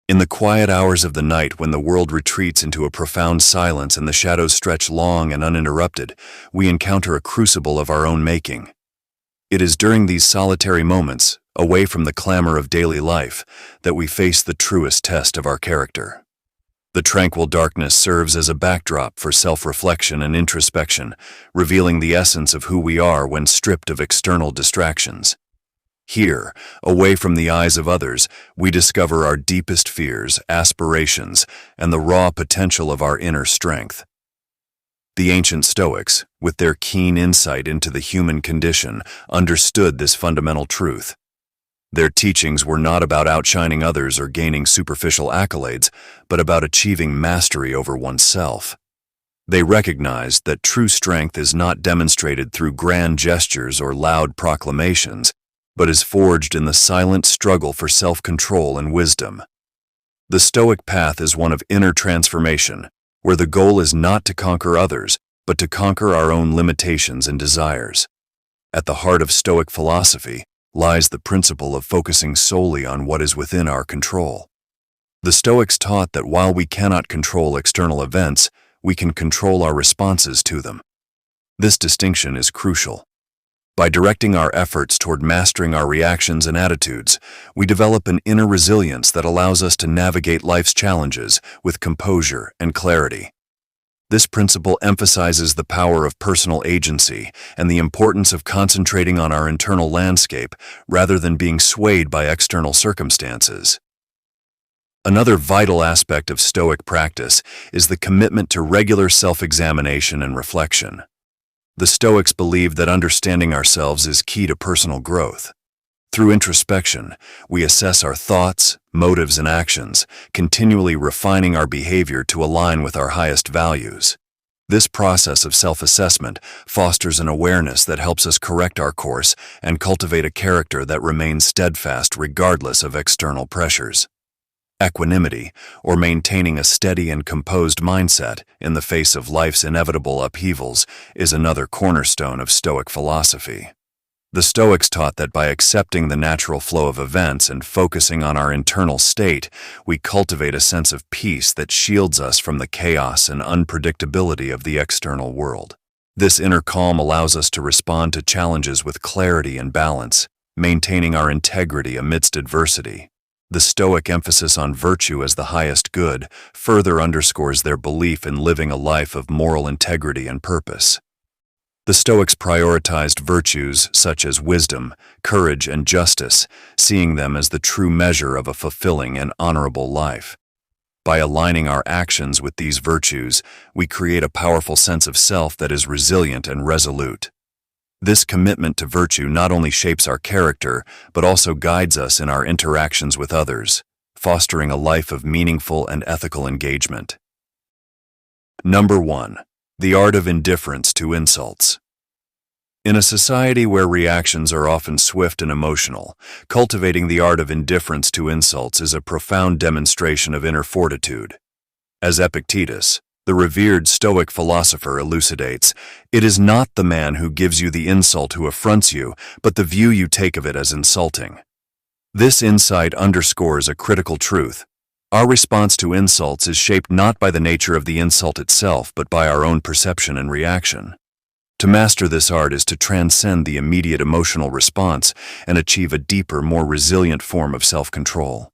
In the quiet hours of the night when the world retreats into a profound silence and the shadows stretch long and uninterrupted, we encounter a crucible of our own making. It is during these solitary moments, away from the clamor of daily life, that we face the truest test of our character. The tranquil darkness serves as a backdrop for self-reflection and introspection, revealing the essence of who we are when stripped of external distractions. Here, away from the eyes of others, we discover our deepest fears, aspirations, and the raw potential of our inner strength. The ancient Stoics, with their keen insight into the human condition, understood this fundamental truth. Their teachings were not about outshining others or gaining superficial accolades, but about achieving mastery over oneself. They recognized that true strength is not demonstrated through grand gestures or loud proclamations, but is forged in the silent struggle for self-control and wisdom. The Stoic path is one of inner transformation, where the goal is not to conquer others, but to conquer our own limitations and desires. At the heart of Stoic philosophy lies the principle of focusing solely on what is within our control. The Stoics taught that while we cannot control external events, we can control our responses to them. This distinction is crucial. By directing our efforts toward mastering our reactions and attitudes, we develop an inner resilience that allows us to navigate life's challenges with composure and clarity. This principle emphasizes the power of personal agency and the importance of concentrating on our internal landscape rather than being swayed by external circumstances. Another vital aspect of Stoic practice is the commitment to regular self-examination and reflection. The Stoics believed that understanding ourselves is key to personal growth. Through introspection, we assess our thoughts, motives, and actions, continually refining our behavior to align with our highest values. This process of self-assessment fosters an awareness that helps us correct our course and cultivate a character that remains steadfast regardless of external pressures. Equanimity, or maintaining a steady and composed mindset in the face of life's inevitable upheavals, is another cornerstone of Stoic philosophy. The Stoics taught that by accepting the natural flow of events and focusing on our internal state, we cultivate a sense of peace that shields us from the chaos and unpredictability of the external world. This inner calm allows us to respond to challenges with clarity and balance, maintaining our integrity amidst adversity. The Stoic emphasis on virtue as the highest good further underscores their belief in living a life of moral integrity and purpose. The Stoics prioritized virtues such as wisdom, courage, and justice, seeing them as the true measure of a fulfilling and honorable life. By aligning our actions with these virtues, we create a powerful sense of self that is resilient and resolute. This commitment to virtue not only shapes our character, but also guides us in our interactions with others, fostering a life of meaningful and ethical engagement. Number 1. The art of indifference to insults. In a society where reactions are often swift and emotional, cultivating the art of indifference to insults is a profound demonstration of inner fortitude. As Epictetus, the revered Stoic philosopher, elucidates, it is not the man who gives you the insult who affronts you, but the view you take of it as insulting. This insight underscores a critical truth. Our response to insults is shaped not by the nature of the insult itself, but by our own perception and reaction. To master this art is to transcend the immediate emotional response and achieve a deeper, more resilient form of self-control.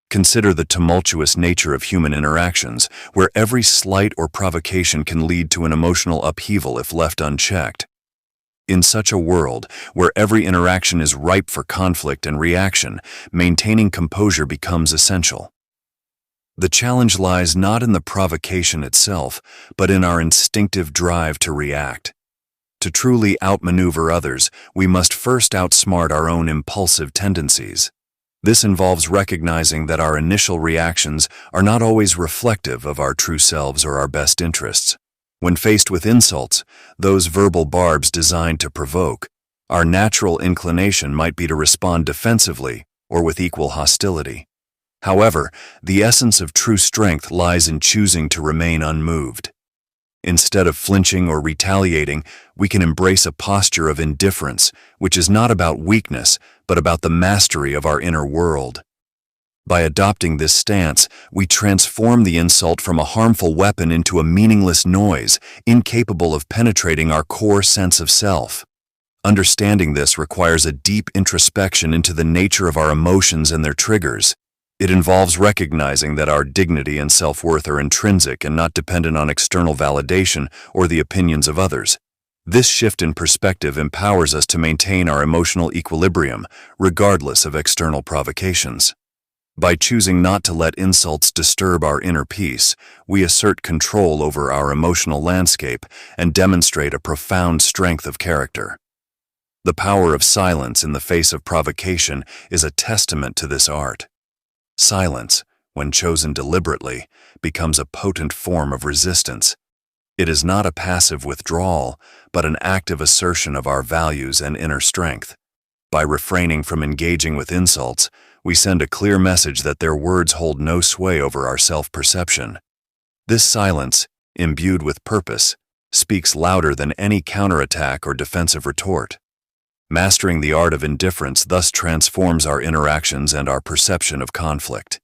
Consider the tumultuous nature of human interactions, where every slight or provocation can lead to an emotional upheaval if left unchecked. In such a world, where every interaction is ripe for conflict and reaction, maintaining composure becomes essential. The challenge lies not in the provocation itself, but in our instinctive drive to react. To truly outmaneuver others, we must first outsmart our own impulsive tendencies. This involves recognizing that our initial reactions are not always reflective of our true selves or our best interests. When faced with insults, those verbal barbs designed to provoke, our natural inclination might be to respond defensively or with equal hostility. However, the essence of true strength lies in choosing to remain unmoved. Instead of flinching or retaliating, we can embrace a posture of indifference, which is not about weakness, but about the mastery of our inner world. By adopting this stance, we transform the insult from a harmful weapon into a meaningless noise, incapable of penetrating our core sense of self. Understanding this requires a deep introspection into the nature of our emotions and their triggers. It involves recognizing that our dignity and self-worth are intrinsic and not dependent on external validation or the opinions of others. This shift in perspective empowers us to maintain our emotional equilibrium, regardless of external provocations. By choosing not to let insults disturb our inner peace, we assert control over our emotional landscape and demonstrate a profound strength of character. The power of silence in the face of provocation is a testament to this art. Silence, when chosen deliberately, becomes a potent form of resistance. It is not a passive withdrawal, but an active assertion of our values and inner strength. By refraining from engaging with insults, we send a clear message that their words hold no sway over our self-perception. This silence, imbued with purpose, speaks louder than any counterattack or defensive retort. Mastering the art of indifference thus transforms our interactions and our perception of conflict.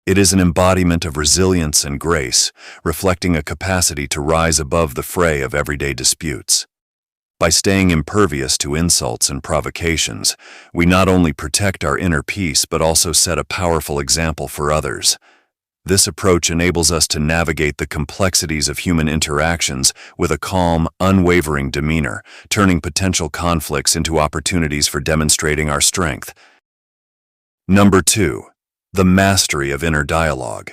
It is an embodiment of resilience and grace, reflecting a capacity to rise above the fray of everyday disputes. By staying impervious to insults and provocations, we not only protect our inner peace but also set a powerful example for others. This approach enables us to navigate the complexities of human interactions with a calm, unwavering demeanor, turning potential conflicts into opportunities for demonstrating our strength. Number 2. The mastery of inner dialogue.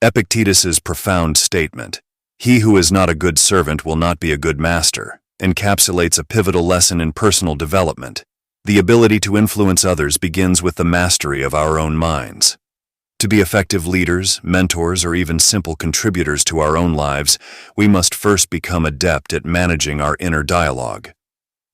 Epictetus's profound statement, "He who is not a good servant will not be a good master," encapsulates a pivotal lesson in personal development. The ability to influence others begins with the mastery of our own minds. To be effective leaders, mentors, or even simple contributors to our own lives, we must first become adept at managing our inner dialogue.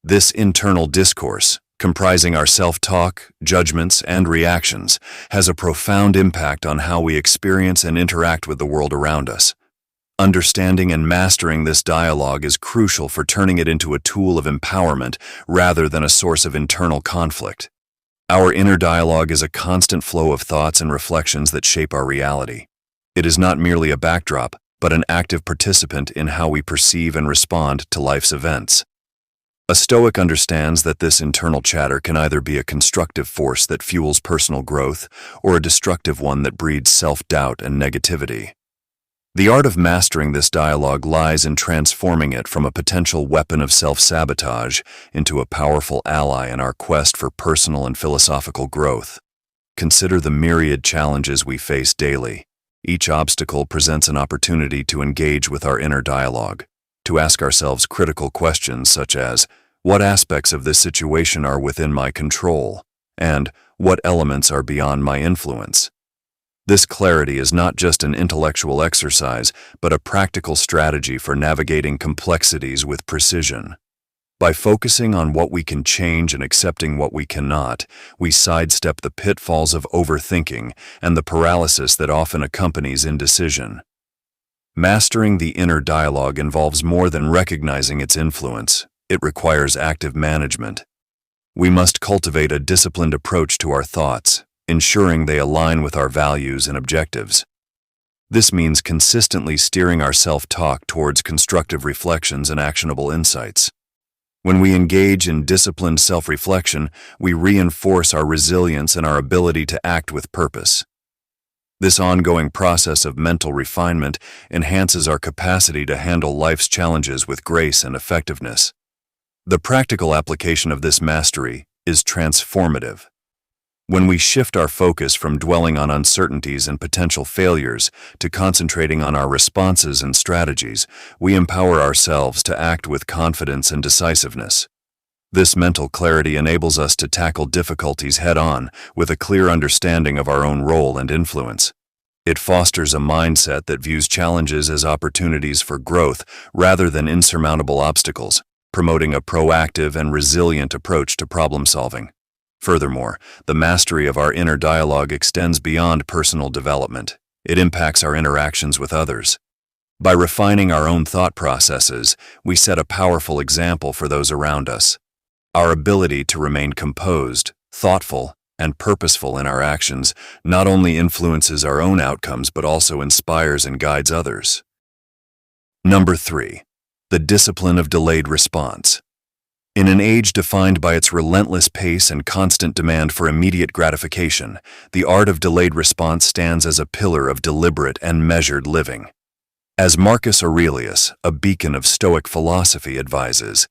This internal discourse, comprising our self-talk, judgments, and reactions, has a profound impact on how we experience and interact with the world around us. Understanding and mastering this dialogue is crucial for turning it into a tool of empowerment rather than a source of internal conflict. Our inner dialogue is a constant flow of thoughts and reflections that shape our reality. It is not merely a backdrop, but an active participant in how we perceive and respond to life's events. A Stoic understands that this internal chatter can either be a constructive force that fuels personal growth or a destructive one that breeds self-doubt and negativity. The art of mastering this dialogue lies in transforming it from a potential weapon of self-sabotage into a powerful ally in our quest for personal and philosophical growth. Consider the myriad challenges we face daily. Each obstacle presents an opportunity to engage with our inner dialogue, to ask ourselves critical questions such as, what aspects of this situation are within my control, and what elements are beyond my influence? This clarity is not just an intellectual exercise, but a practical strategy for navigating complexities with precision. By focusing on what we can change and accepting what we cannot, we sidestep the pitfalls of overthinking and the paralysis that often accompanies indecision. Mastering the inner dialogue involves more than recognizing its influence. It requires active management. We must cultivate a disciplined approach to our thoughts, ensuring they align with our values and objectives. This means consistently steering our self-talk towards constructive reflections and actionable insights. When we engage in disciplined self-reflection, we reinforce our resilience and our ability to act with purpose. This ongoing process of mental refinement enhances our capacity to handle life's challenges with grace and effectiveness. The practical application of this mastery is transformative. When we shift our focus from dwelling on uncertainties and potential failures to concentrating on our responses and strategies, we empower ourselves to act with confidence and decisiveness. This mental clarity enables us to tackle difficulties head-on with a clear understanding of our own role and influence. It fosters a mindset that views challenges as opportunities for growth rather than insurmountable obstacles, promoting a proactive and resilient approach to problem-solving. Furthermore, the mastery of our inner dialogue extends beyond personal development. It impacts our interactions with others. By refining our own thought processes, we set a powerful example for those around us. Our ability to remain composed, thoughtful, and purposeful in our actions not only influences our own outcomes but also inspires and guides others. Number 3. The discipline of delayed response. In an age defined by its relentless pace and constant demand for immediate gratification, the art of delayed response stands as a pillar of deliberate and measured living. As Marcus Aurelius, a beacon of Stoic philosophy, advises,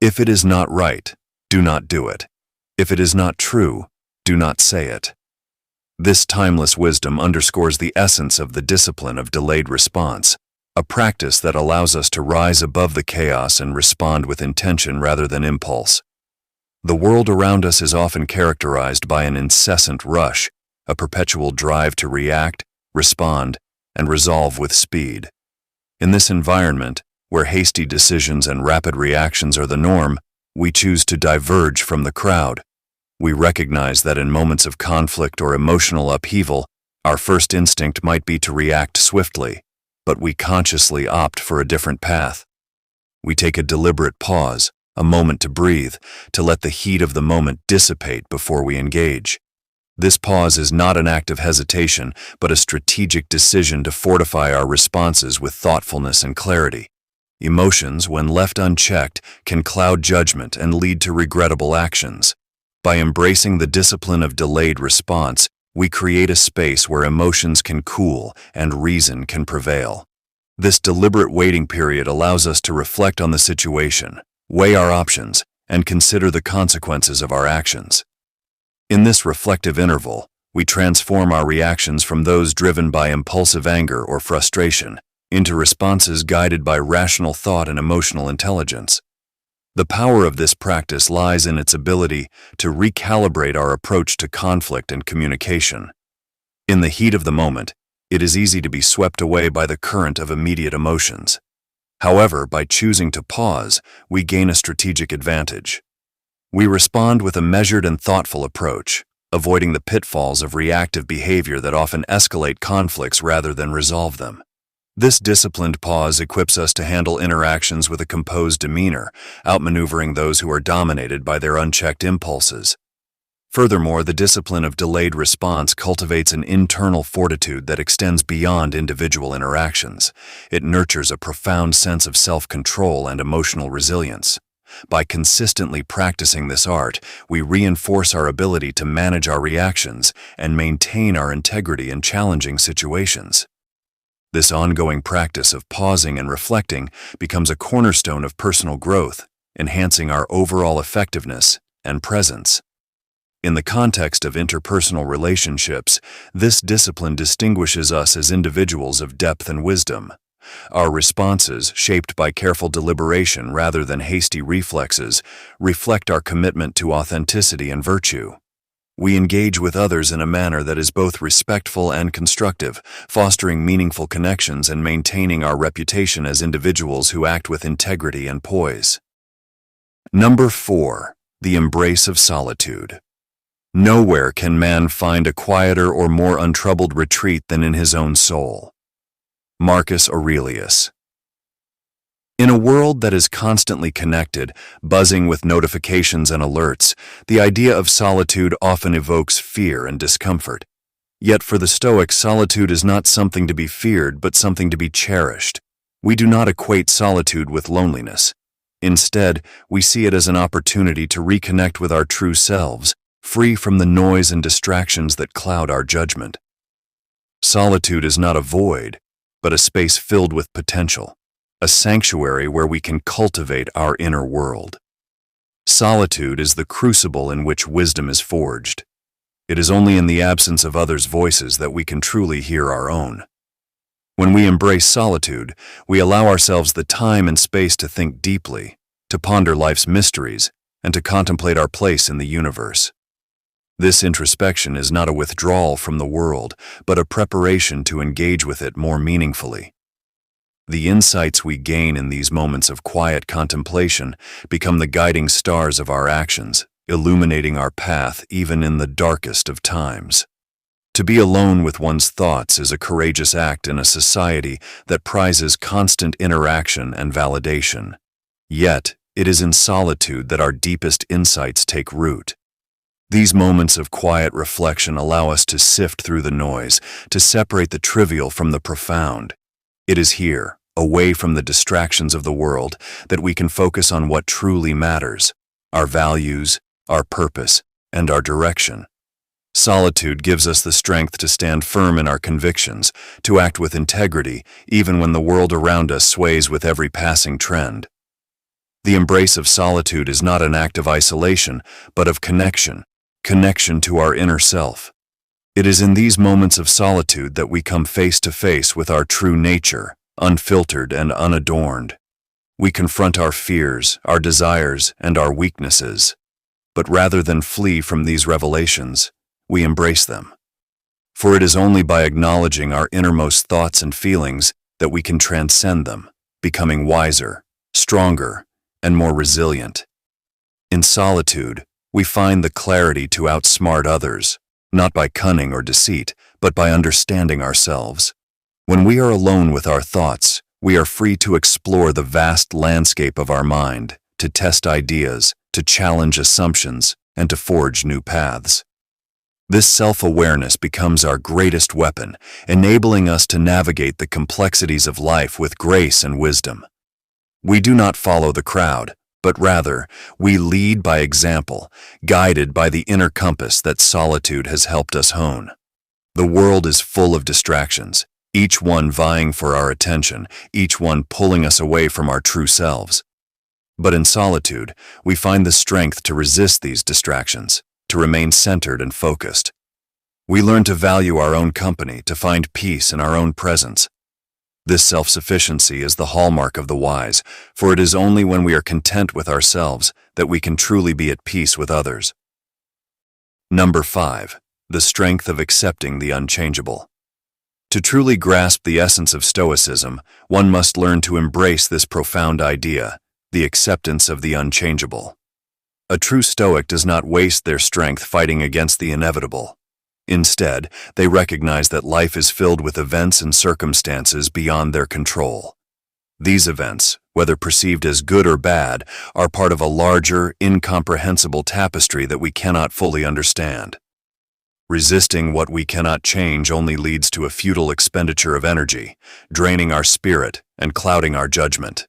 "If it is not right, do not do it. If it is not true, do not say it." This timeless wisdom underscores the essence of the discipline of delayed response, a practice that allows us to rise above the chaos and respond with intention rather than impulse. The world around us is often characterized by an incessant rush, a perpetual drive to react, respond, and resolve with speed. In this environment, where hasty decisions and rapid reactions are the norm, we choose to diverge from the crowd. We recognize that in moments of conflict or emotional upheaval, our first instinct might be to react swiftly, but we consciously opt for a different path. We take a deliberate pause, a moment to breathe, to let the heat of the moment dissipate before we engage. This pause is not an act of hesitation, but a strategic decision to fortify our responses with thoughtfulness and clarity. Emotions, when left unchecked, can cloud judgment and lead to regrettable actions. By embracing the discipline of delayed response, we create a space where emotions can cool and reason can prevail. This deliberate waiting period allows us to reflect on the situation, weigh our options, and consider the consequences of our actions. In this reflective interval, we transform our reactions from those driven by impulsive anger or frustration into responses guided by rational thought and emotional intelligence. The power of this practice lies in its ability to recalibrate our approach to conflict and communication. In the heat of the moment, it is easy to be swept away by the current of immediate emotions. However, by choosing to pause, we gain a strategic advantage. We respond with a measured and thoughtful approach, avoiding the pitfalls of reactive behavior that often escalate conflicts rather than resolve them. This disciplined pause equips us to handle interactions with a composed demeanor, outmaneuvering those who are dominated by their unchecked impulses. Furthermore, the discipline of delayed response cultivates an internal fortitude that extends beyond individual interactions. It nurtures a profound sense of self-control and emotional resilience. By consistently practicing this art, we reinforce our ability to manage our reactions and maintain our integrity in challenging situations. This ongoing practice of pausing and reflecting becomes a cornerstone of personal growth, enhancing our overall effectiveness and presence. In the context of interpersonal relationships, this discipline distinguishes us as individuals of depth and wisdom. Our responses, shaped by careful deliberation rather than hasty reflexes, reflect our commitment to authenticity and virtue. We engage with others in a manner that is both respectful and constructive, fostering meaningful connections and maintaining our reputation as individuals who act with integrity and poise. Number 4. The embrace of solitude. Nowhere can man find a quieter or more untroubled retreat than in his own soul. Marcus Aurelius. In a world that is constantly connected, buzzing with notifications and alerts, the idea of solitude often evokes fear and discomfort. Yet for the Stoics, solitude is not something to be feared, but something to be cherished. We do not equate solitude with loneliness. Instead, we see it as an opportunity to reconnect with our true selves, free from the noise and distractions that cloud our judgment. Solitude is not a void, but a space filled with potential. A sanctuary where we can cultivate our inner world. Solitude is the crucible in which wisdom is forged. It is only in the absence of others' voices that we can truly hear our own. When we embrace solitude, we allow ourselves the time and space to think deeply, to ponder life's mysteries, and to contemplate our place in the universe. This introspection is not a withdrawal from the world, but a preparation to engage with it more meaningfully. The insights we gain in these moments of quiet contemplation become the guiding stars of our actions, illuminating our path even in the darkest of times. To be alone with one's thoughts is a courageous act in a society that prizes constant interaction and validation. Yet, it is in solitude that our deepest insights take root. These moments of quiet reflection allow us to sift through the noise, to separate the trivial from the profound. It is here, away from the distractions of the world, that we can focus on what truly matters: our values, our purpose, and our direction. Solitude gives us the strength to stand firm in our convictions, to act with integrity, even when the world around us sways with every passing trend. The embrace of solitude is not an act of isolation, but of connection to our inner self. It is in these moments of solitude that we come face to face with our true nature, unfiltered and unadorned. We confront our fears, our desires, and our weaknesses. But rather than flee from these revelations, we embrace them. For it is only by acknowledging our innermost thoughts and feelings that we can transcend them, becoming wiser, stronger, and more resilient. In solitude, we find the clarity to outsmart others, not by cunning or deceit, but by understanding ourselves. When we are alone with our thoughts, we are free to explore the vast landscape of our mind, to test ideas, to challenge assumptions, and to forge new paths. This self-awareness becomes our greatest weapon, enabling us to navigate the complexities of life with grace and wisdom. We do not follow the crowd, but rather, we lead by example, guided by the inner compass that solitude has helped us hone. The world is full of distractions, each one vying for our attention, each one pulling us away from our true selves. But in solitude, we find the strength to resist these distractions, to remain centered and focused. We learn to value our own company, to find peace in our own presence. This self-sufficiency is the hallmark of the wise, for it is only when we are content with ourselves that we can truly be at peace with others. Number 5. The strength of accepting the unchangeable. To truly grasp the essence of Stoicism, one must learn to embrace this profound idea, the acceptance of the unchangeable. A true Stoic does not waste their strength fighting against the inevitable. Instead, they recognize that life is filled with events and circumstances beyond their control. These events, whether perceived as good or bad, are part of a larger, incomprehensible tapestry that we cannot fully understand. Resisting what we cannot change only leads to a futile expenditure of energy, draining our spirit and clouding our judgment.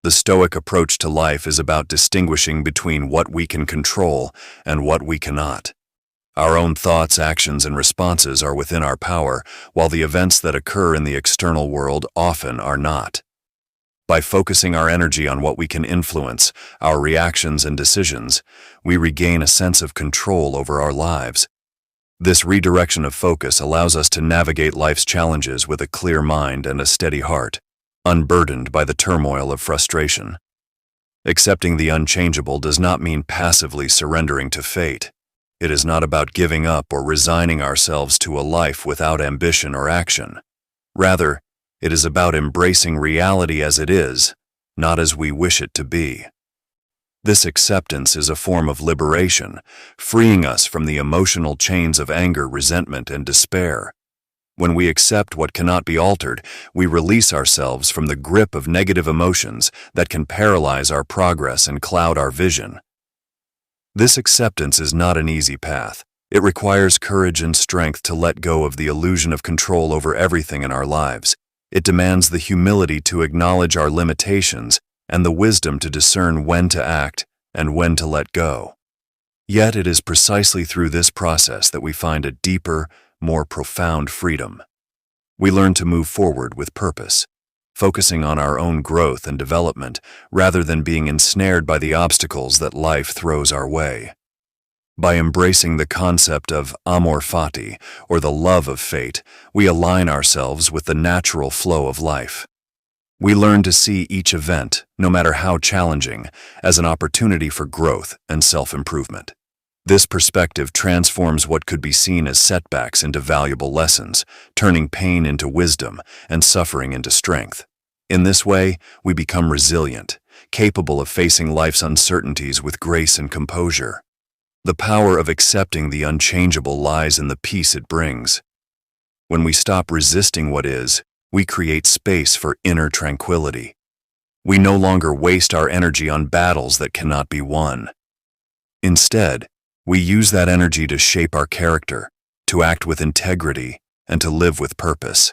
The Stoic approach to life is about distinguishing between what we can control and what we cannot. Our own thoughts, actions, and responses are within our power, while the events that occur in the external world often are not. By focusing our energy on what we can influence, our reactions and decisions, we regain a sense of control over our lives. This redirection of focus allows us to navigate life's challenges with a clear mind and a steady heart, unburdened by the turmoil of frustration. Accepting the unchangeable does not mean passively surrendering to fate. It is not about giving up or resigning ourselves to a life without ambition or action. Rather, it is about embracing reality as it is, not as we wish it to be. This acceptance is a form of liberation, freeing us from the emotional chains of anger, resentment, and despair. When we accept what cannot be altered, we release ourselves from the grip of negative emotions that can paralyze our progress and cloud our vision. This acceptance is not an easy path. It requires courage and strength to let go of the illusion of control over everything in our lives. It demands the humility to acknowledge our limitations and the wisdom to discern when to act and when to let go. Yet it is precisely through this process that we find a deeper, more profound freedom. We learn to move forward with purpose, focusing on our own growth and development rather than being ensnared by the obstacles that life throws our way. By embracing the concept of amor fati, or the love of fate, we align ourselves with the natural flow of life. We learn to see each event, no matter how challenging, as an opportunity for growth and self-improvement. This perspective transforms what could be seen as setbacks into valuable lessons, turning pain into wisdom and suffering into strength. In this way, we become resilient, capable of facing life's uncertainties with grace and composure. The power of accepting the unchangeable lies in the peace it brings. When we stop resisting what is, we create space for inner tranquility. We no longer waste our energy on battles that cannot be won. Instead, We use that energy to shape our character, to act with integrity, and to live with purpose.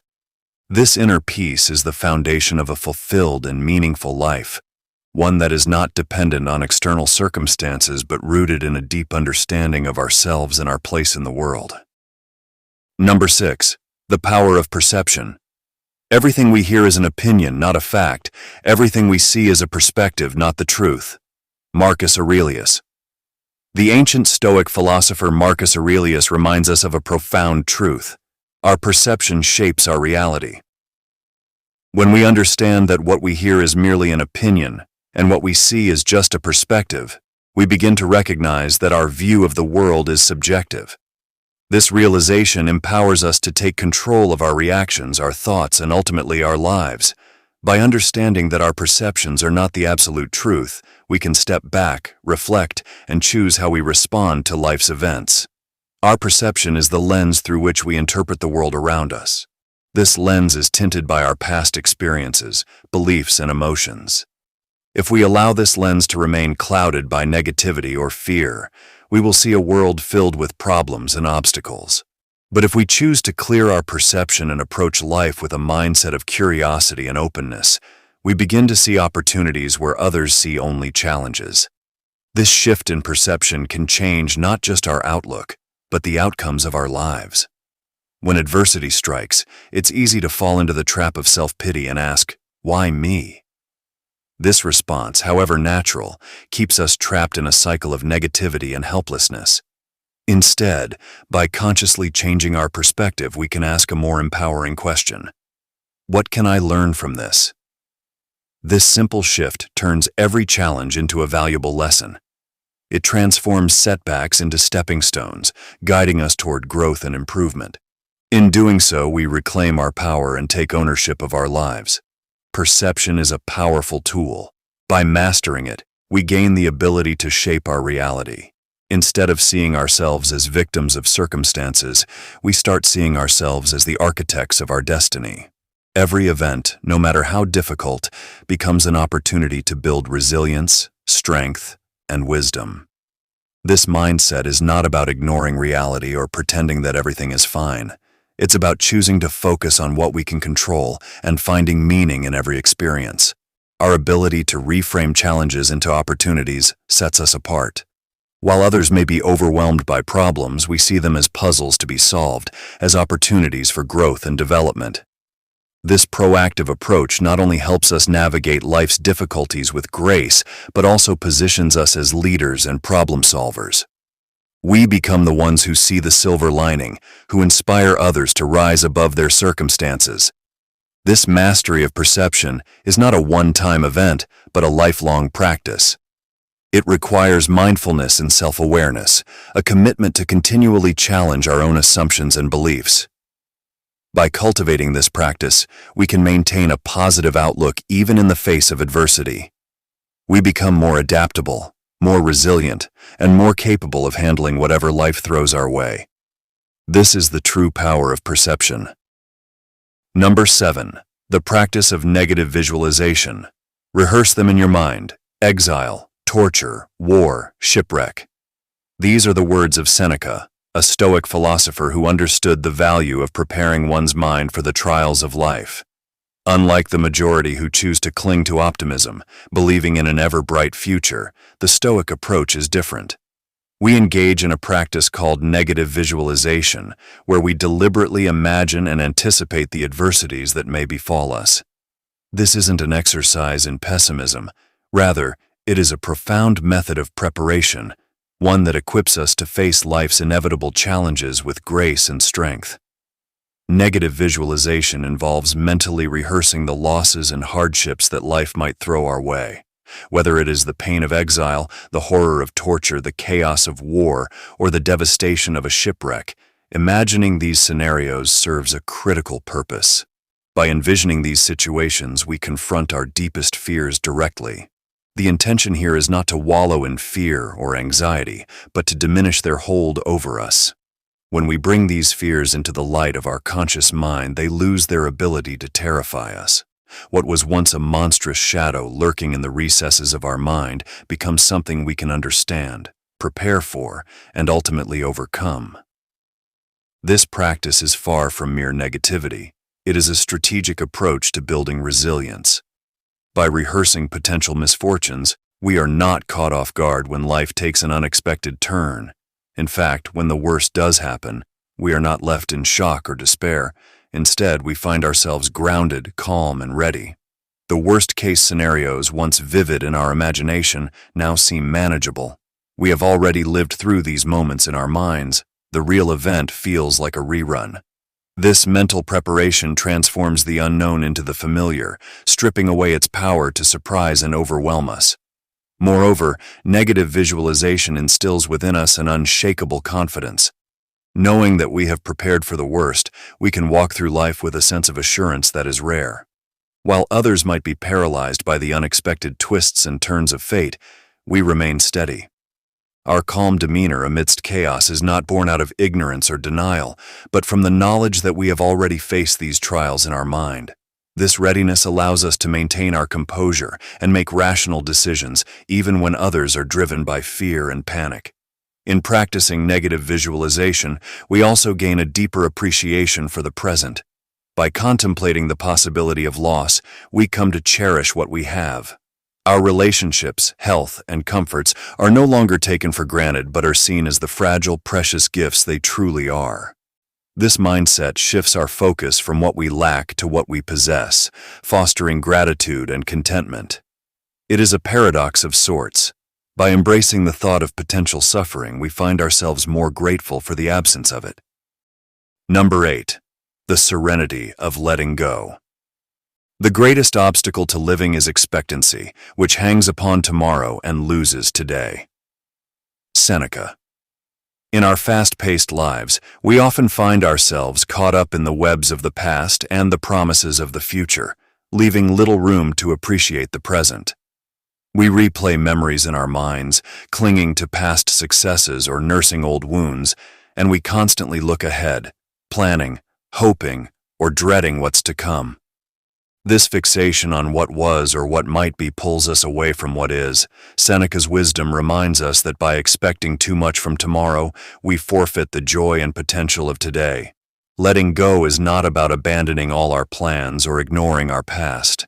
This inner peace is the foundation of a fulfilled and meaningful life, one that is not dependent on external circumstances but rooted in a deep understanding of ourselves and our place in the world. Number 6. The power of perception. Everything we hear is an opinion, not a fact. Everything we see is a perspective, not the truth. Marcus Aurelius. The ancient Stoic philosopher Marcus Aurelius reminds us of a profound truth. Our perception shapes our reality. When we understand that what we hear is merely an opinion and what we see is just a perspective, we begin to recognize that our view of the world is subjective. This realization empowers us to take control of our reactions, our thoughts, and ultimately our lives. By understanding that our perceptions are not the absolute truth, we can step back, reflect, and choose how we respond to life's events. Our perception is the lens through which we interpret the world around us. This lens is tinted by our past experiences, beliefs, and emotions. If we allow this lens to remain clouded by negativity or fear, we will see a world filled with problems and obstacles. But if we choose to clear our perception and approach life with a mindset of curiosity and openness, we begin to see opportunities where others see only challenges. This shift in perception can change not just our outlook, but the outcomes of our lives. When adversity strikes, it's easy to fall into the trap of self-pity and ask, "Why me?" This response, however natural, keeps us trapped in a cycle of negativity and helplessness. Instead, by consciously changing our perspective, we can ask a more empowering question. What can I learn from this? This simple shift turns every challenge into a valuable lesson. It transforms setbacks into stepping stones, guiding us toward growth and improvement. In doing so, we reclaim our power and take ownership of our lives. Perception is a powerful tool. By mastering it, we gain the ability to shape our reality. Instead of seeing ourselves as victims of circumstances, we start seeing ourselves as the architects of our destiny. Every event, no matter how difficult, becomes an opportunity to build resilience, strength, and wisdom. This mindset is not about ignoring reality or pretending that everything is fine. It's about choosing to focus on what we can control and finding meaning in every experience. Our ability to reframe challenges into opportunities sets us apart. While others may be overwhelmed by problems, we see them as puzzles to be solved, as opportunities for growth and development. This proactive approach not only helps us navigate life's difficulties with grace, but also positions us as leaders and problem solvers. We become the ones who see the silver lining, who inspire others to rise above their circumstances. This mastery of perception is not a one-time event, but a lifelong practice. It requires mindfulness and self-awareness, a commitment to continually challenge our own assumptions and beliefs. By cultivating this practice, we can maintain a positive outlook even in the face of adversity. We become more adaptable, more resilient, and more capable of handling whatever life throws our way. This is the true power of perception. Number 7. The practice of negative visualization. Rehearse them in your mind. Exile, torture, war, shipwreck. These are the words of Seneca, a Stoic philosopher who understood the value of preparing one's mind for the trials of life. Unlike the majority who choose to cling to optimism, believing in an ever-bright future, the Stoic approach is different. We engage in a practice called negative visualization, where we deliberately imagine and anticipate the adversities that may befall us. This isn't an exercise in pessimism. Rather, it is a profound method of preparation, one that equips us to face life's inevitable challenges with grace and strength. Negative visualization involves mentally rehearsing the losses and hardships that life might throw our way. Whether it is the pain of exile, the horror of torture, the chaos of war, or the devastation of a shipwreck, imagining these scenarios serves a critical purpose. By envisioning these situations, we confront our deepest fears directly. The intention here is not to wallow in fear or anxiety, but to diminish their hold over us. When we bring these fears into the light of our conscious mind, they lose their ability to terrify us. What was once a monstrous shadow lurking in the recesses of our mind becomes something we can understand, prepare for, and ultimately overcome. This practice is far from mere negativity. It is a strategic approach to building resilience. By rehearsing potential misfortunes, we are not caught off guard when life takes an unexpected turn. In fact, when the worst does happen, we are not left in shock or despair. Instead, we find ourselves grounded, calm, and ready. The worst-case scenarios, once vivid in our imagination, now seem manageable. We have already lived through these moments in our minds. The real event feels like a rerun. This mental preparation transforms the unknown into the familiar, stripping away its power to surprise and overwhelm us. Moreover, negative visualization instills within us an unshakable confidence. Knowing that we have prepared for the worst, we can walk through life with a sense of assurance that is rare. While others might be paralyzed by the unexpected twists and turns of fate, we remain steady. Our calm demeanor amidst chaos is not born out of ignorance or denial, but from the knowledge that we have already faced these trials in our mind. This readiness allows us to maintain our composure and make rational decisions, even when others are driven by fear and panic. In practicing negative visualization, we also gain a deeper appreciation for the present. By contemplating the possibility of loss, we come to cherish what we have. Our relationships, health, and comforts are no longer taken for granted but are seen as the fragile, precious gifts they truly are. This mindset shifts our focus from what we lack to what we possess, fostering gratitude and contentment. It is a paradox of sorts. By embracing the thought of potential suffering, we find ourselves more grateful for the absence of it. Number 8. The serenity of letting go. The greatest obstacle to living is expectancy, which hangs upon tomorrow and loses today. Seneca. In our fast-paced lives, we often find ourselves caught up in the webs of the past and the promises of the future, leaving little room to appreciate the present. We replay memories in our minds, clinging to past successes or nursing old wounds, and we constantly look ahead, planning, hoping, or dreading what's to come. This fixation on what was or what might be pulls us away from what is. Seneca's wisdom reminds us that by expecting too much from tomorrow, we forfeit the joy and potential of today. Letting go is not about abandoning all our plans or ignoring our past.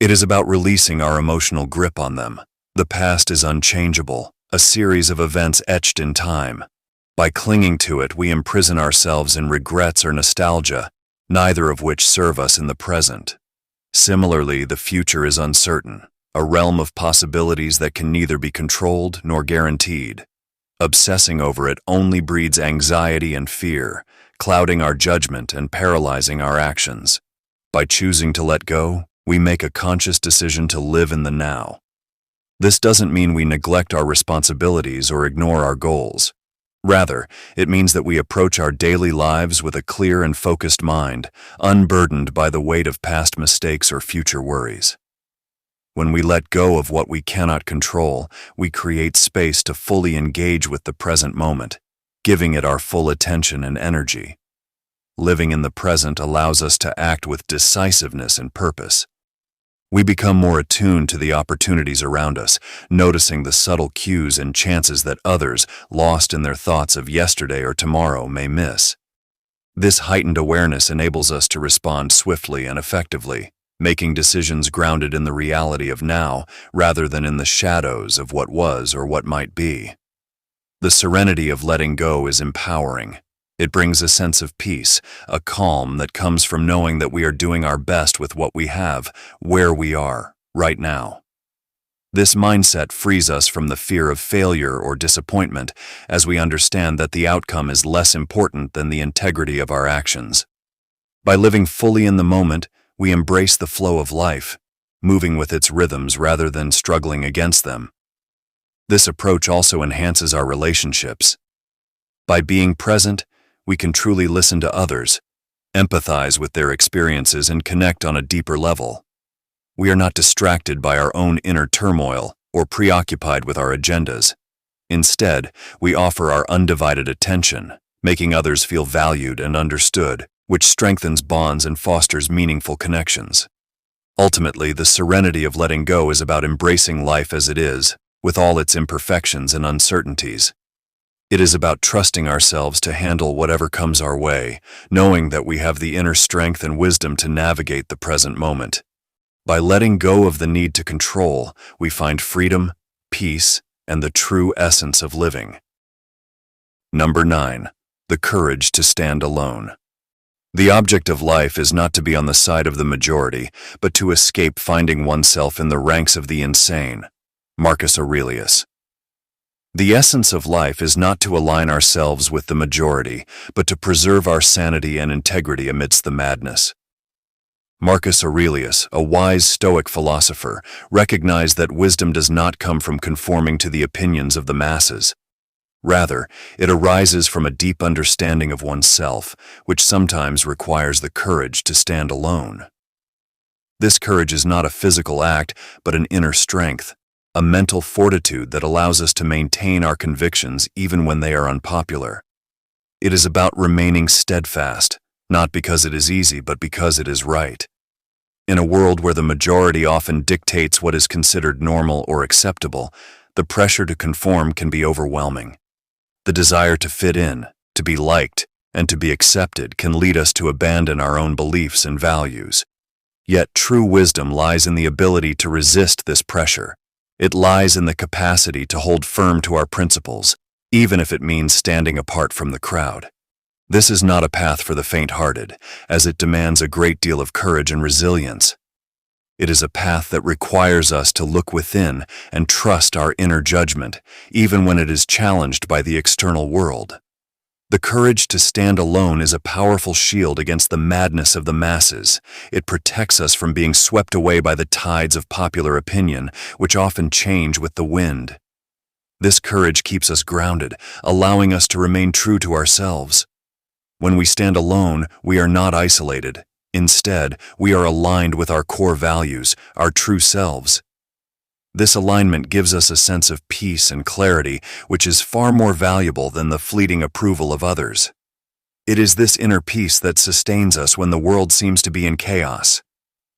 It is about releasing our emotional grip on them. The past is unchangeable, a series of events etched in time. By clinging to it, we imprison ourselves in regrets or nostalgia, neither of which serve us in the present. Similarly, the future is uncertain, a realm of possibilities that can neither be controlled nor guaranteed. Obsessing over it only breeds anxiety and fear, clouding our judgment and paralyzing our actions. By choosing to let go, we make a conscious decision to live in the now. This doesn't mean we neglect our responsibilities or ignore our goals. Rather, it means that we approach our daily lives with a clear and focused mind, unburdened by the weight of past mistakes or future worries. When we let go of what we cannot control, we create space to fully engage with the present moment, giving it our full attention and energy. Living in the present allows us to act with decisiveness and purpose. We become more attuned to the opportunities around us, noticing the subtle cues and chances that others, lost in their thoughts of yesterday or tomorrow, may miss. This heightened awareness enables us to respond swiftly and effectively, making decisions grounded in the reality of now rather than in the shadows of what was or what might be. The serenity of letting go is empowering. It brings a sense of peace, a calm that comes from knowing that we are doing our best with what we have, where we are, right now. This mindset frees us from the fear of failure or disappointment, as we understand that the outcome is less important than the integrity of our actions. By living fully in the moment, we embrace the flow of life, moving with its rhythms rather than struggling against them. This approach also enhances our relationships. By being present, we can truly listen to others, empathize with their experiences, and connect on a deeper level. We are not distracted by our own inner turmoil or preoccupied with our agendas. Instead, we offer our undivided attention, making others feel valued and understood, which strengthens bonds and fosters meaningful connections. Ultimately, the serenity of letting go is about embracing life as it is, with all its imperfections and uncertainties. It is about trusting ourselves to handle whatever comes our way, knowing that we have the inner strength and wisdom to navigate the present moment. By letting go of the need to control, we find freedom, peace, and the true essence of living. Number 9. The courage to stand alone. The object of life is not to be on the side of the majority, but to escape finding oneself in the ranks of the insane. Marcus Aurelius. The essence of life is not to align ourselves with the majority, but to preserve our sanity and integrity amidst the madness. Marcus Aurelius, a wise Stoic philosopher, recognized that wisdom does not come from conforming to the opinions of the masses. Rather, it arises from a deep understanding of oneself, which sometimes requires the courage to stand alone. This courage is not a physical act, but an inner strength, a mental fortitude that allows us to maintain our convictions even when they are unpopular. It is about remaining steadfast, not because it is easy, but because it is right. In a world where the majority often dictates what is considered normal or acceptable, the pressure to conform can be overwhelming. The desire to fit in, to be liked, and to be accepted can lead us to abandon our own beliefs and values. Yet true wisdom lies in the ability to resist this pressure. It lies in the capacity to hold firm to our principles, even if it means standing apart from the crowd. This is not a path for the faint-hearted, as it demands a great deal of courage and resilience. It is a path that requires us to look within and trust our inner judgment, even when it is challenged by the external world. The courage to stand alone is a powerful shield against the madness of the masses. It protects us from being swept away by the tides of popular opinion, which often change with the wind. This courage keeps us grounded, allowing us to remain true to ourselves. When we stand alone, we are not isolated. Instead, we are aligned with our core values, our true selves. This alignment gives us a sense of peace and clarity, which is far more valuable than the fleeting approval of others. It is this inner peace that sustains us when the world seems to be in chaos.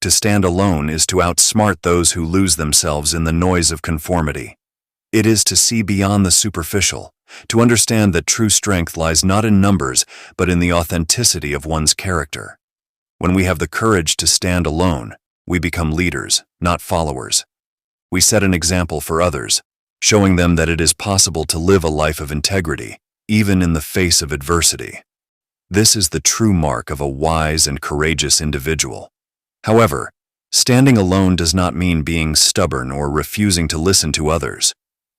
To stand alone is to outsmart those who lose themselves in the noise of conformity. It is to see beyond the superficial, to understand that true strength lies not in numbers, but in the authenticity of one's character. When we have the courage to stand alone, we become leaders, not followers. We set an example for others, showing them that it is possible to live a life of integrity, even in the face of adversity. This is the true mark of a wise and courageous individual. However, standing alone does not mean being stubborn or refusing to listen to others.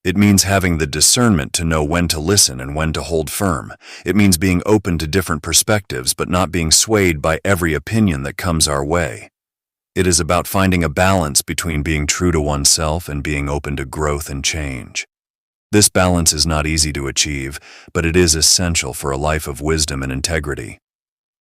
It means having the discernment to know when to listen and when to hold firm. It means being open to different perspectives but not being swayed by every opinion that comes our way. It is about finding a balance between being true to oneself and being open to growth and change. This balance is not easy to achieve, but it is essential for a life of wisdom and integrity.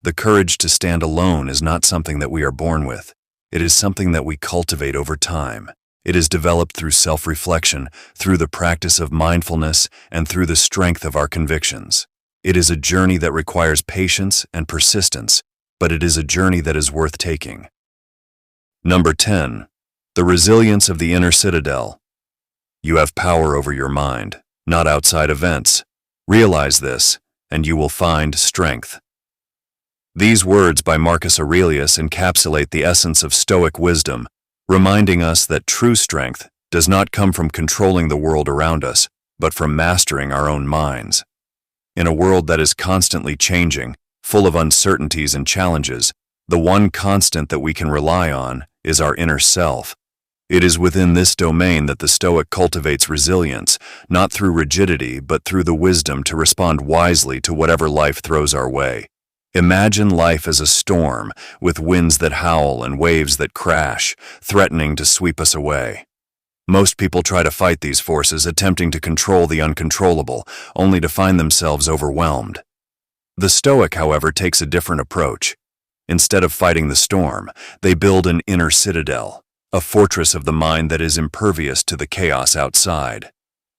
The courage to stand alone is not something that we are born with. It is something that we cultivate over time. It is developed through self-reflection, through the practice of mindfulness, and through the strength of our convictions. It is a journey that requires patience and persistence, but it is a journey that is worth taking. Number 10. The resilience of the inner citadel. You have power over your mind, not outside events. Realize this, and you will find strength. These words by Marcus Aurelius encapsulate the essence of Stoic wisdom, reminding us that true strength does not come from controlling the world around us, but from mastering our own minds. In a world that is constantly changing, full of uncertainties and challenges, the one constant that we can rely on is our inner self. It is within this domain that the Stoic cultivates resilience, not through rigidity, but through the wisdom to respond wisely to whatever life throws our way. Imagine life as a storm, with winds that howl and waves that crash, threatening to sweep us away. Most people try to fight these forces, attempting to control the uncontrollable, only to find themselves overwhelmed. The Stoic, however, takes a different approach. Instead of fighting the storm, they build an inner citadel, a fortress of the mind that is impervious to the chaos outside.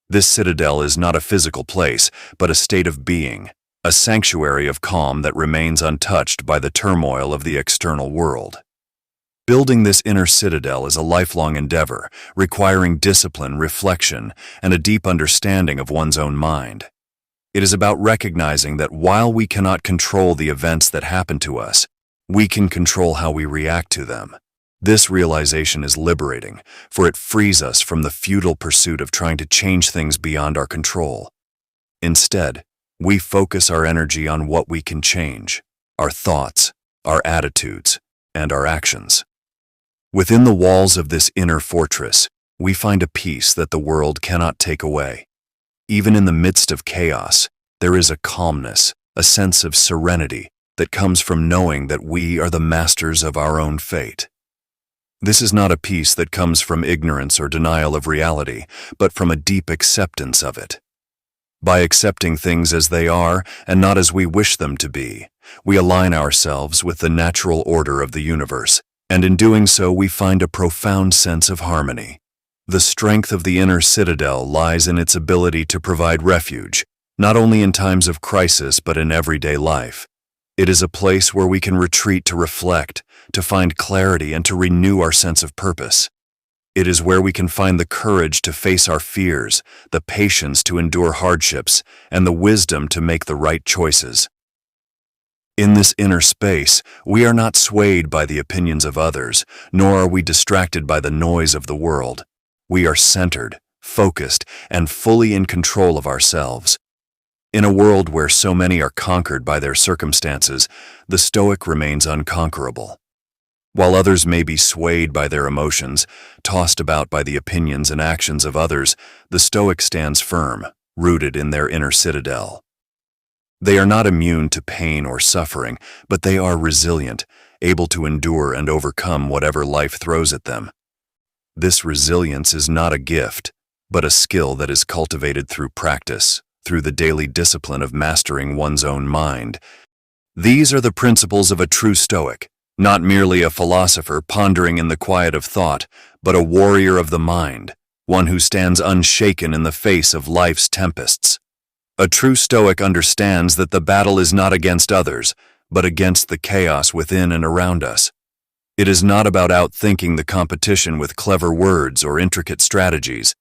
This citadel is not a physical place, but a state of being, a sanctuary of calm that remains untouched by the turmoil of the external world. Building this inner citadel is a lifelong endeavor, requiring discipline, reflection, and a deep understanding of one's own mind. It is about recognizing that while we cannot control the events that happen to us, we can control how we react to them. This realization is liberating, for it frees us from the futile pursuit of trying to change things beyond our control. Instead, we focus our energy on what we can change: our thoughts, our attitudes, and our actions. Within the walls of this inner fortress, we find a peace that the world cannot take away. Even in the midst of chaos, there is a calmness, a sense of serenity that comes from knowing that we are the masters of our own fate. This is not a peace that comes from ignorance or denial of reality, but from a deep acceptance of it. By accepting things as they are and not as we wish them to be, we align ourselves with the natural order of the universe, and in doing so we find a profound sense of harmony. The strength of the inner citadel lies in its ability to provide refuge, not only in times of crisis but in everyday life. It is a place where we can retreat to reflect, to find clarity, and to renew our sense of purpose. It is where we can find the courage to face our fears, the patience to endure hardships, and the wisdom to make the right choices. In this inner space, we are not swayed by the opinions of others, nor are we distracted by the noise of the world. We are centered, focused, and fully in control of ourselves. In a world where so many are conquered by their circumstances, the Stoic remains unconquerable. While others may be swayed by their emotions, tossed about by the opinions and actions of others, the Stoic stands firm, rooted in their inner citadel. They are not immune to pain or suffering, but they are resilient, able to endure and overcome whatever life throws at them. This resilience is not a gift, but a skill that is cultivated through practice, through the daily discipline of mastering one's own mind. These are the principles of a true Stoic, not merely a philosopher pondering in the quiet of thought, but a warrior of the mind, one who stands unshaken in the face of life's tempests. A true Stoic understands that the battle is not against others, but against the chaos within and around us. It is not about outthinking the competition with clever words or intricate strategies.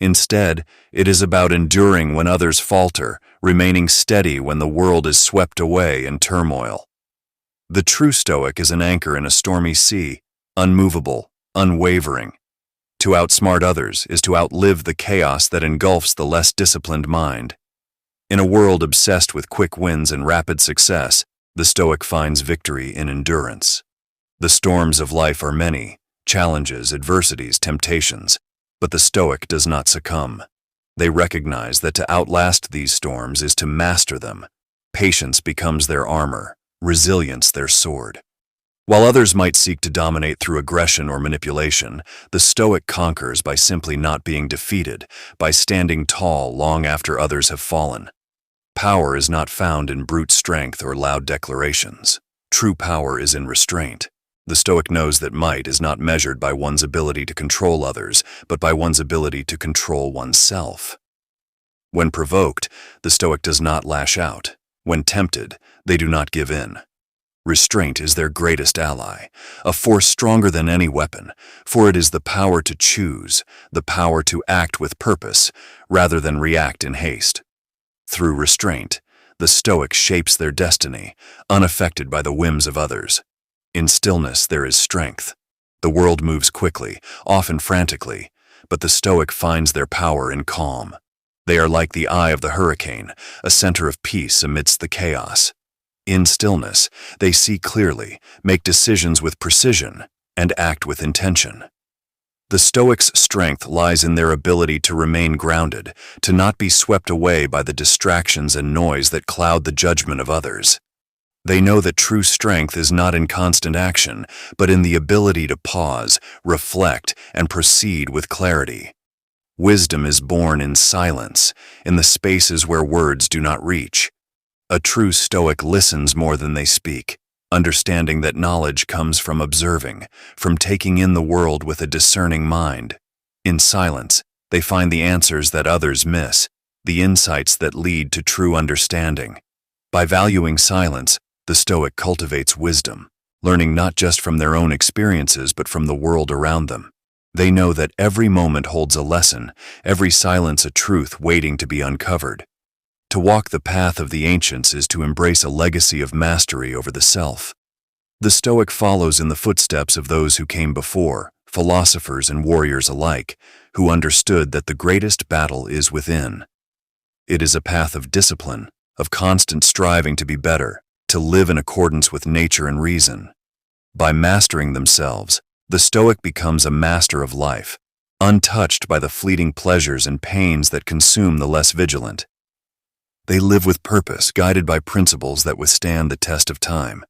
Instead, it is about enduring when others falter, remaining steady when the world is swept away in turmoil. The true Stoic is an anchor in a stormy sea, unmovable, unwavering. To outsmart others is to outlive the chaos that engulfs the less disciplined mind. In a world obsessed with quick wins and rapid success, the Stoic finds victory in endurance. The storms of life are many, challenges, adversities, temptations, but the Stoic does not succumb. They recognize that to outlast these storms is to master them. Patience becomes their armor, resilience their sword. While others might seek to dominate through aggression or manipulation, the Stoic conquers by simply not being defeated, by standing tall long after others have fallen. Power is not found in brute strength or loud declarations. True power is in restraint. The Stoic knows that might is not measured by one's ability to control others, but by one's ability to control oneself. When provoked, the Stoic does not lash out. When tempted, they do not give in. Restraint is their greatest ally, a force stronger than any weapon, for it is the power to choose, the power to act with purpose, rather than react in haste. Through restraint, the Stoic shapes their destiny, unaffected by the whims of others. In stillness there is strength. The world moves quickly, often frantically, but the Stoic finds their power in calm. They are like the eye of the hurricane, a center of peace amidst the chaos. In stillness, they see clearly, make decisions with precision, and act with intention. The Stoics' strength lies in their ability to remain grounded, to not be swept away by the distractions and noise that cloud the judgment of others. They know that true strength is not in constant action, but in the ability to pause, reflect, and proceed with clarity. Wisdom is born in silence, in the spaces where words do not reach. A true Stoic listens more than they speak, understanding that knowledge comes from observing, from taking in the world with a discerning mind. In silence, they find the answers that others miss, the insights that lead to true understanding. By valuing silence, the Stoic cultivates wisdom, learning not just from their own experiences but from the world around them. They know that every moment holds a lesson, every silence a truth waiting to be uncovered. To walk the path of the ancients is to embrace a legacy of mastery over the self. The Stoic follows in the footsteps of those who came before, philosophers and warriors alike, who understood that the greatest battle is within. It is a path of discipline, of constant striving to be better, to live in accordance with nature and reason. By mastering themselves, the Stoic becomes a master of life, untouched by the fleeting pleasures and pains that consume the less vigilant. They live with purpose, guided by principles that withstand the test of time.